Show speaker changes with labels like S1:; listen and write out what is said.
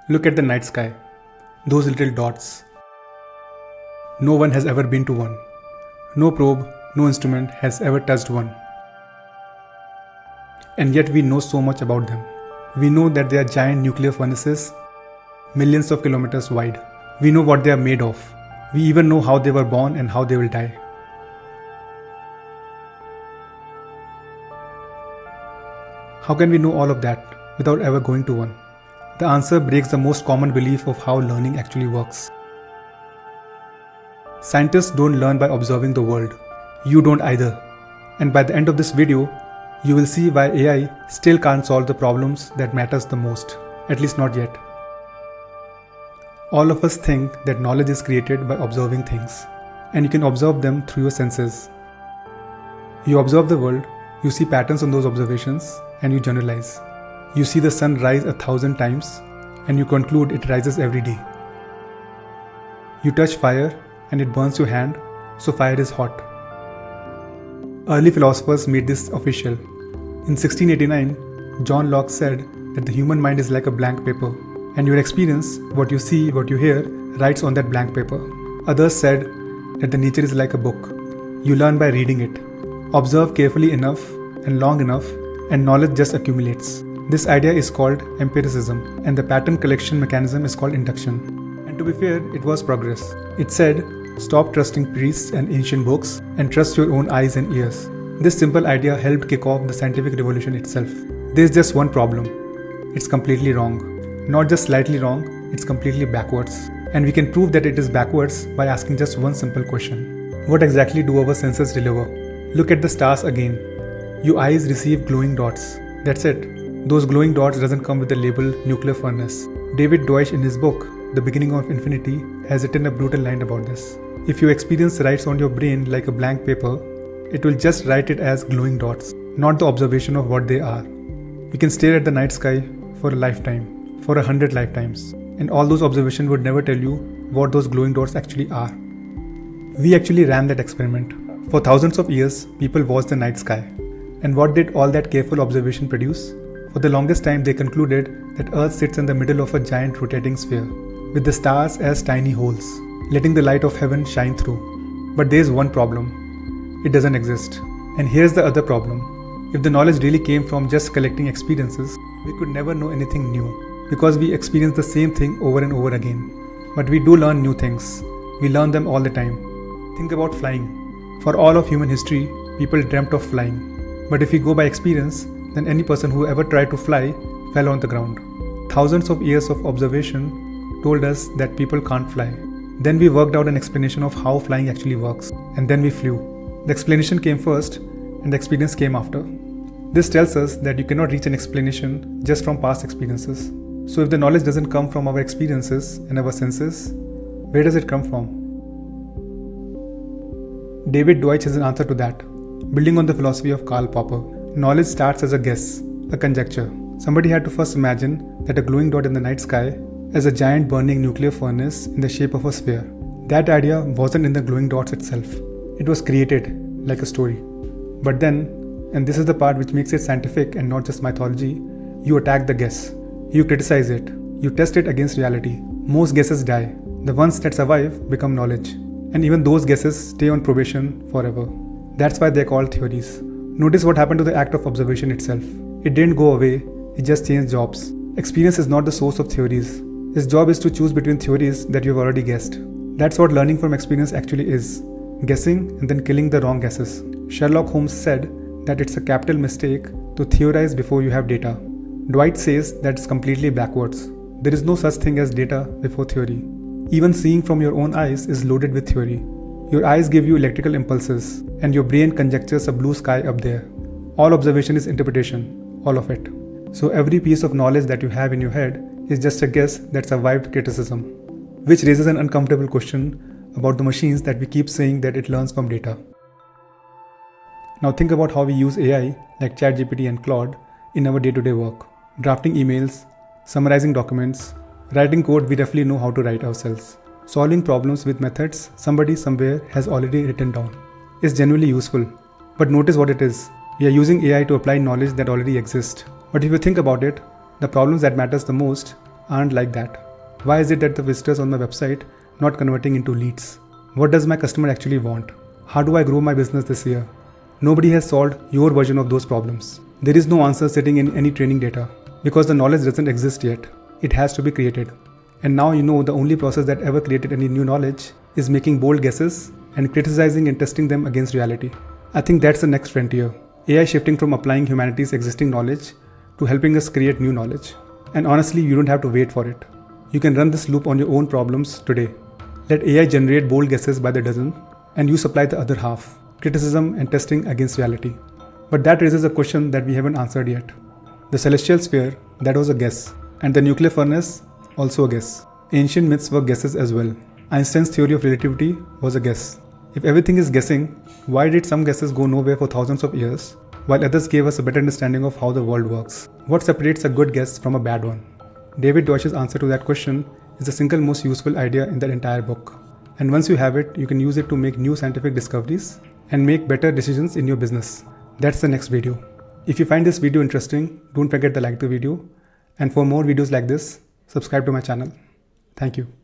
S1: Look at the night sky. Those little dots. No one has ever been to one. No probe, no instrument has ever touched one. And yet we know so much about them. We know that they are giant nuclear furnaces, millions of kilometers wide. We know what they are made of. We even know how they were born and how they will die. How can we know all of that without ever going to one? The answer breaks the most common belief of how learning actually works. Scientists don't learn by observing the world. You don't either. And by the end of this video, you will see why AI still can't solve the problems that matters the most, at least not yet. All of us think that knowledge is created by observing things, and you can observe them through your senses. You observe the world, you see patterns on those observations, and you generalize. You see the sun rise 1,000 times, and you conclude it rises every day. You touch fire, and it burns your hand, so fire is hot. Early philosophers made this official. In 1689, John Locke said that the human mind is like a blank paper, and your experience, what you see, what you hear, writes on that blank paper. Others said that the nature is like a book. You learn by reading it. Observe carefully enough and long enough, and knowledge just accumulates. This idea is called empiricism, and the pattern collection mechanism is called induction. And to be fair, it was progress. It said, stop trusting priests and ancient books and trust your own eyes and ears. This simple idea helped kick off the scientific revolution itself. There's just one problem. It's completely wrong. Not just slightly wrong, it's completely backwards. And we can prove that it is backwards by asking just one simple question. What exactly do our senses deliver? Look at the stars again. Your eyes receive glowing dots. That's it. Those glowing dots doesn't come with the label nuclear furnace. David Deutsch in his book, The Beginning of Infinity, has written a brutal line about this. If your experience writes on your brain like a blank paper, it will just write it as glowing dots, not the observation of what they are. We can stare at the night sky for a lifetime, for 100 lifetimes, and all those observations would never tell you what those glowing dots actually are. We actually ran that experiment. For thousands of years, people watched the night sky. And what did all that careful observation produce? For the longest time, they concluded that Earth sits in the middle of a giant rotating sphere, with the stars as tiny holes, letting the light of heaven shine through. But there's one problem. It doesn't exist. And here's the other problem. If the knowledge really came from just collecting experiences, we could never know anything new, because we experience the same thing over and over again. But we do learn new things. We learn them all the time. Think about flying. For all of human history, people dreamt of flying. But if we go by experience, then any person who ever tried to fly fell on the ground. Thousands of years of observation told us that people can't fly. Then we worked out an explanation of how flying actually works, and then we flew. The explanation came first, and the experience came after. This tells us that you cannot reach an explanation just from past experiences. So if the knowledge doesn't come from our experiences and our senses, where does it come from? David Deutsch has an answer to that. Building on the philosophy of Karl Popper, knowledge starts as a guess, a conjecture. Somebody had to first imagine that a glowing dot in the night sky as a giant burning nuclear furnace in the shape of a sphere. That idea wasn't in the glowing dots itself. It was created like a story. But then, and this is the part which makes it scientific and not just mythology, you attack the guess. You criticize it. You test it against reality. Most guesses die. The ones that survive become knowledge. And even those guesses stay on probation forever. That's why they're called theories. Notice what happened to the act of observation itself. It didn't go away, it just changed jobs. Experience is not the source of theories. Its job is to choose between theories that you've already guessed. That's what learning from experience actually is. Guessing and then killing the wrong guesses. Sherlock Holmes said that it's a capital mistake to theorize before you have data. Dwight says that it's completely backwards. There is no such thing as data before theory. Even seeing from your own eyes is loaded with theory. Your eyes give you electrical impulses, and your brain conjectures a blue sky up there. All observation is interpretation, all of it. So every piece of knowledge that you have in your head is just a guess that survived criticism. Which raises an uncomfortable question about the machines that we keep saying that it learns from data. Now think about how we use AI like ChatGPT and Claude in our day-to-day work. Drafting emails, summarizing documents, writing code we roughly know how to write ourselves. Solving problems with methods somebody somewhere has already written down. It's genuinely useful. But notice what it is. We are using AI to apply knowledge that already exists. But if you think about it, the problems that matters the most aren't like that? Why is it that the visitors on my website not converting into leads? What does my customer actually want? How do I grow my business this year? Nobody has solved your version of those problems. There is no answer sitting in any training data because the knowledge doesn't exist yet. It has to be created. And now you know the only process that ever created any new knowledge is making bold guesses and criticizing and testing them against reality. I think that's the next frontier. AI shifting from applying humanity's existing knowledge to helping us create new knowledge. And honestly, you don't have to wait for it. You can run this loop on your own problems today. Let AI generate bold guesses by the dozen, and you supply the other half, criticism and testing against reality. But that raises a question that we haven't answered yet. The celestial sphere, that was a guess, and the nuclear furnace, also a guess. Ancient myths were guesses as well. Einstein's theory of relativity was a guess. If everything is guessing, why did some guesses go nowhere for thousands of years, while others gave us a better understanding of how the world works? What separates a good guess from a bad one? David Deutsch's answer to that question is the single most useful idea in that entire book. And once you have it, you can use it to make new scientific discoveries and make better decisions in your business. That's the next video. If you find this video interesting, don't forget to like the video. And for more videos like this, subscribe to my channel. Thank you.